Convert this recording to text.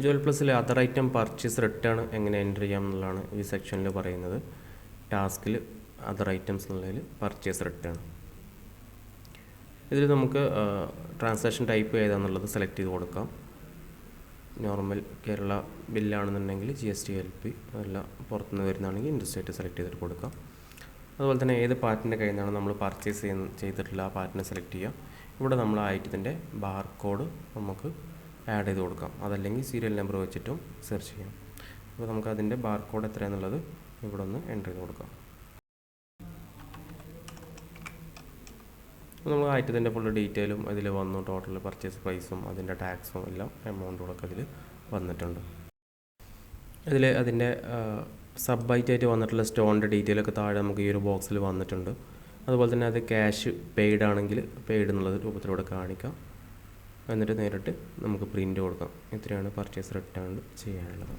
ജോൽ പ്ലസിലെ other item purchase return എങ്ങനെ enter ചെയ്യാം എന്നുള്ളതാണ് ഈ സെക്ഷനിൽ പറയുന്നത്. ടാസ്കിൽ അതർ ഐറ്റംസ് എന്നുള്ളതിൽ പർച്ചേസ് റിട്ടേൺ. ഇതിൽ നമുക്ക് ട്രാൻസാക്ഷൻ ടൈപ്പ് ഏതാണെന്നുള്ളത് സെലക്ട് ചെയ്ത് കൊടുക്കാം. നോർമൽ കേരള ബില്ലാണെന്നുണ്ടെങ്കിൽ GST-LP, അതല്ല പുറത്തുനിന്ന് വരുന്നതാണെങ്കിൽ ഇൻഡസ്ട്രേറ്റ് സെലക്ട് ചെയ്തിട്ട് കൊടുക്കാം. അതുപോലെ തന്നെ ഏത് പാർട്ടിൻ്റെ കയ്യിൽ നിന്നാണ് നമ്മൾ പർച്ചേസ് ചെയ്തിട്ടുള്ള ആ പാർട്ടിനെ സെലക്ട് ചെയ്യാം. ഇവിടെ നമ്മൾ ആ ഐറ്റത്തിൻ്റെ ബാർകോഡ് നമുക്ക് ആഡ് ചെയ്ത് കൊടുക്കാം. അതല്ലെങ്കിൽ സീരിയൽ നമ്പർ വെച്ചിട്ടും സെർച്ച് ചെയ്യാം. അപ്പോൾ നമുക്ക് അതിൻ്റെ ബാർകോഡ് എത്രയാണെന്നുള്ളത് ഇവിടെ ഒന്ന് എൻ്റർ ചെയ്ത് കൊടുക്കാം. നമ്മൾ ഐറ്റത്തിൻ്റെ ഫുൾ ഡീറ്റെയിലും അതിൽ വന്നു. ടോട്ടൽ പർച്ചേസ് പ്രൈസും അതിൻ്റെ ടാക്സും എല്ലാം എമൗണ്ടുകളൊക്കെ അതിൽ വന്നിട്ടുണ്ട്. അതിൻ്റെ സബ് ഐറ്റായിട്ട് വന്നിട്ടുള്ള സ്റ്റോണിൻ്റെ ഡീറ്റെയിലൊക്കെ താഴെ നമുക്ക് ഈ ഒരു ബോക്സിൽ വന്നിട്ടുണ്ട്. അതുപോലെ തന്നെ അത് ക്യാഷ് പെയ്ഡ് ആണെങ്കിൽ പെയ്ഡ് എന്നുള്ളത് രൂപത്തിലൂടെ കാണിക്കാം. എന്നിട്ട് നേരിട്ട് നമുക്ക് പ്രിൻ്റ് കൊടുക്കാം. ഇത്രയാണ് പർച്ചേസ് റിട്ടേൺ ചെയ്യാനുള്ളത്.